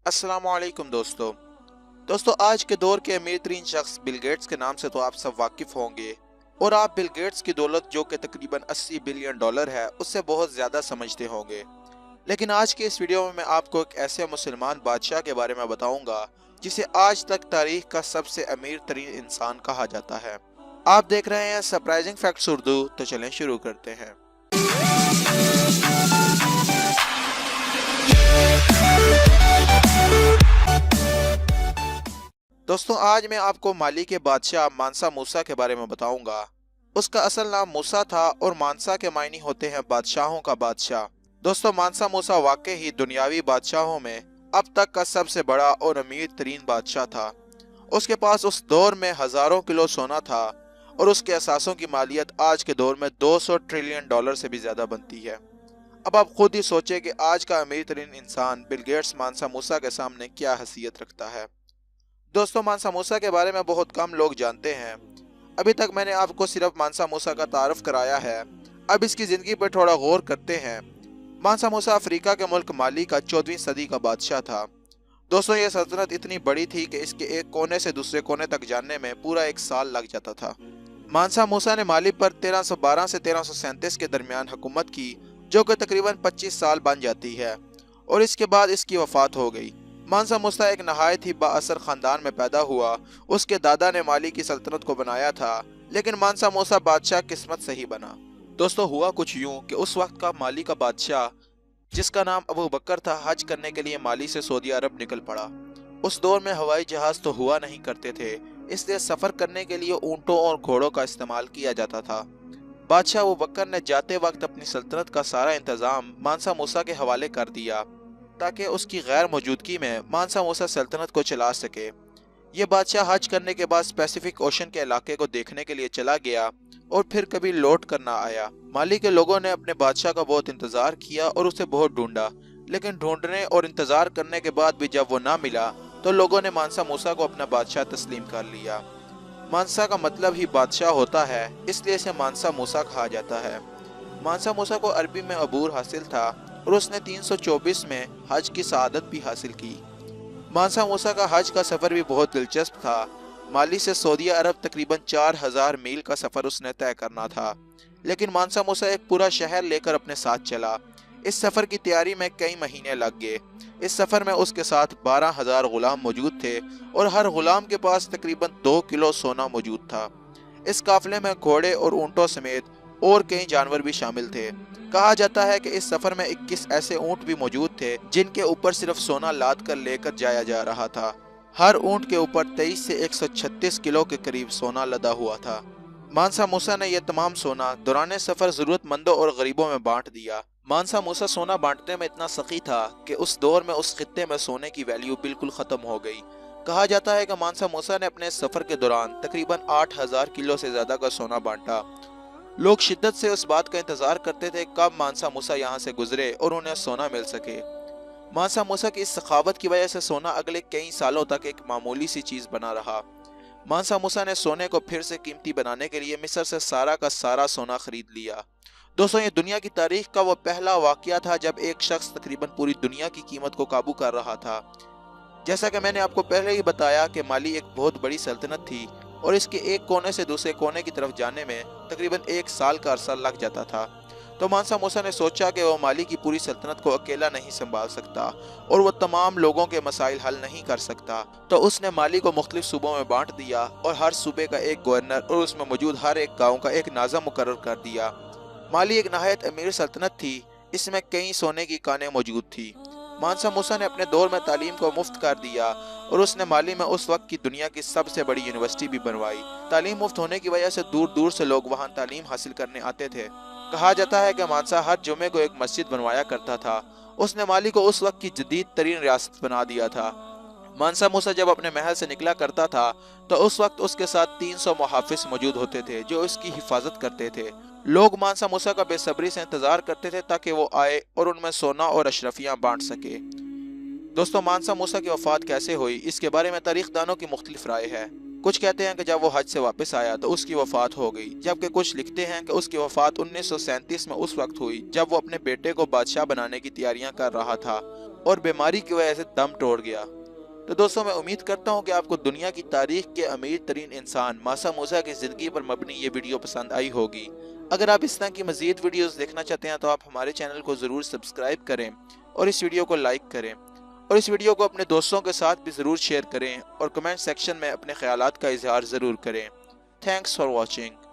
अस्सलाम वालेकुम दोस्तों आज के दौर के अमीर तरीन शख्स बिल गेट्स के नाम से तो आप सब वाकिफ होंगे और आप बिल गेट्स की दौलत जो कि तकरीबन 80 बिलियन डॉलर है उससे बहुत ज़्यादा समझते होंगे। लेकिन आज के इस वीडियो में मैं आपको एक ऐसे मुसलमान बादशाह के बारे में बताऊंगा जिसे आज तक तारीख का सबसे अमीर तरीन इंसान कहा जाता है। आप देख रहे हैं सरप्राइजिंग फैक्ट्स उर्दू, तो चलें शुरू करते हैं। दोस्तों आज मैं आपको माली के बादशाह मानसा मूसा के बारे में बताऊंगा। उसका असल नाम मूसा था और मानसा के मायने होते हैं बादशाहों का बादशाह। दोस्तों मानसा मूसा वाकई ही दुनियावी बादशाहों में अब तक का सबसे बड़ा और अमीर तरीन बादशाह था। उसके पास उस दौर में हजारों किलो सोना था और उसके असासों की मालियत आज के दौर में 200 ट्रिलियन डॉलर से भी ज्यादा बनती है। अब आप खुद ही सोचें कि आज का अमीर तरीन इंसान बिल गेट्स मानसा मूसा के सामने क्या हैसियत रखता है। दोस्तों मानसा मूसा के बारे में बहुत कम लोग जानते हैं। अभी तक मैंने आपको सिर्फ मानसा मूसा का तारुफ कराया है। अब इसकी ज़िंदगी पर थोड़ा गौर करते हैं। मानसा मूसा अफ्रीका के मुल्क माली का 14वीं सदी का बादशाह था। दोस्तों ये सल्तनत इतनी बड़ी थी कि इसके एक कोने से दूसरे कोने तक जाने में पूरा एक साल लग जाता था। मानसा मूसा ने माली पर 1312 से 1337 के दरमियान हुकूमत की, जो कि तकरीबन 25 साल बन जाती है, और इसके बाद इसकी वफात हो गई। मानसा मूसा एक नहायत ही बाअसर ख़ानदान में पैदा हुआ। उसके दादा ने माली की सल्तनत को बनाया था, लेकिन मानसा मूसा बादशाह किस्मत से ही बना। दोस्तों हुआ कुछ यूं कि उस वक्त का माली का बादशाह, जिसका नाम अबू बकर था, हज करने के लिए माली से सऊदी अरब निकल पड़ा। उस दौर में हवाई जहाज़ तो हुआ नहीं करते थे, इसलिए सफ़र करने के लिए ऊँटों और घोड़ों का इस्तेमाल किया जाता था। बादशाह अबू बकर ने जाते वक्त अपनी सल्तनत का सारा इंतज़ाम मानसा मूसा के हवाले कर दिया, ताकि उसकी गैर मौजूदगी में मानसा मूसा सल्तनत को चला सके। ये बादशाह हज करने के बाद पैसिफिक ओशन के इलाके को देखने के लिए चला गया और फिर कभी लौट कर ना आया। माली के लोगों ने अपने बादशाह का बहुत इंतज़ार किया और उसे बहुत ढूंढा, लेकिन ढूंढने और इंतज़ार करने के बाद भी जब वो ना मिला तो लोगों ने मानसा मूसा को अपना बादशाह तस्लीम कर लिया। मानसा का मतलब ही बादशाह होता है, इसलिए इसे मानसा मूसा कहा जाता है। मानसा मूसा को अरबी में अबूर हासिल था और उसने 324 में हज की सआदत भी हासिल की। मानसा मूसा का हज का सफ़र भी बहुत दिलचस्प था। माली से सऊदी अरब तकरीबन 4000 मील का सफ़र उसने तय करना था, लेकिन मानसा मूसा एक पूरा शहर लेकर अपने साथ चला। इस सफ़र की तैयारी में कई महीने लग गए। इस सफ़र में उसके साथ 12,000 गुलाम मौजूद थे और हर गुलाम के पास तकरीबन 2 किलो सोना मौजूद था। इस काफिले में घोड़े और ऊँटों समेत और कई जानवर भी शामिल थे। कहा जाता है कि इस सफर में 21 ऐसे ऊंट भी मौजूद थे जिनके ऊपर सिर्फ सोना लाद कर लेकर जाया जा रहा था। हर ऊंट के ऊपर 23 से 136 किलो के करीब सोना लदा हुआ था। मानसा मूसा ने यह तमाम सोना दौरान सफर जरूरतमंदों और गरीबों में बांट दिया। मानसा मूसा सोना बांटने में इतना सखी था कि उस दौर में उस खित्ते में सोने की वैल्यू बिल्कुल खत्म हो गई। कहा जाता है कि मानसा मूसा ने अपने सफर के दौरान तकरीबन 8000 किलो से ज्यादा का सोना बांटा। लोग शिद्दत से उस बात का इंतजार करते थे कब मानसा मूसा यहाँ से गुजरे और उन्हें सोना मिल सके। मानसा मूसा की इस सखावत की वजह से सोना अगले कई सालों तक एक मामूली सी चीज़ बना रहा। मानसा मूसा ने सोने को फिर से कीमती बनाने के लिए मिस्र से सारा का सारा सोना खरीद लिया। दोस्तों ये दुनिया की तारीख का वो पहला वाकया था जब एक शख्स तकरीबन पूरी दुनिया की कीमत को काबू कर रहा था। जैसा कि मैंने आपको पहले ही बताया कि माली एक बहुत बड़ी सल्तनत थी और इसके एक कोने से दूसरे कोने की तरफ जाने में तकरीबन एक साल का अरसा लग जाता था। तो मानसा मूसा ने सोचा कि वो माली की पूरी सल्तनत को अकेला नहीं संभाल सकता और वो तमाम लोगों के मसाइल हल नहीं कर सकता। तो उसने माली को मुख्तलिफ सूबों में बांट दिया और हर सूबे का एक गवर्नर और उसमें मौजूद हर एक गाँव का एक नाज़िम मुकर्रर कर दिया। माली एक नहायत अमीर सल्तनत थी, इसमें कई सोने की कानें मौजूद थी। मानसा मूसा ने अपने दौर में तालीम को मुफ्त कर दिया और उसने माली में उस वक्त की दुनिया की सबसे बड़ी यूनिवर्सिटी भी बनवाई। तालीम मुफ्त होने की वजह से दूर दूर से लोग वहाँ तालीम हासिल करने आते थे। कहा जाता है कि मानसा हर जुमे को एक मस्जिद बनवाया करता था। उसने माली को उस वक्त की जदीद तरीन रियासत बना दिया था। मानसा मूसा जब अपने महल से निकला करता था तो उस वक्त उसके साथ 300 मुहाफिज मौजूद होते थे जो इसकी हिफाजत करते थे। लोग मानसा मूसा का बेसब्री से इंतजार करते थे ताकि वो आए और उनमें सोना और अशरफियाँ बांट सके। दोस्तों मानसा मूसा की वफात कैसे हुई इसके बारे में तारीख दानों की मुख्तलिफ राय है। کچھ کہتے ہیں کہ جب وہ حج سے واپس آیا تو اس کی وفات ہو گئی، جبکہ کچھ لکھتے ہیں کہ اس کی وفات 1937 میں اس وقت ہوئی جب وہ اپنے بیٹے کو بادشاہ بنانے کی تیاریاں کر رہا تھا اور بیماری کی وجہ سے دم توڑ گیا۔ تو دوستوں میں امید کرتا ہوں کہ آپ کو دنیا کی تاریخ کے امیر ترین انسان مانسا موسا کی زندگی پر مبنی یہ ویڈیو پسند آئی ہوگی۔ اگر آپ اس طرح کی مزید ویڈیوز دیکھنا چاہتے ہیں تو آپ ہمارے چینل کو ضرور سبسکرائب کریں اور اس ویڈیو کو لائک کریں، اور اس ویڈیو کو اپنے دوستوں کے ساتھ بھی ضرور شیئر کریں، اور کمنٹ سیکشن میں اپنے خیالات کا اظہار ضرور کریں۔ Thanks for watching.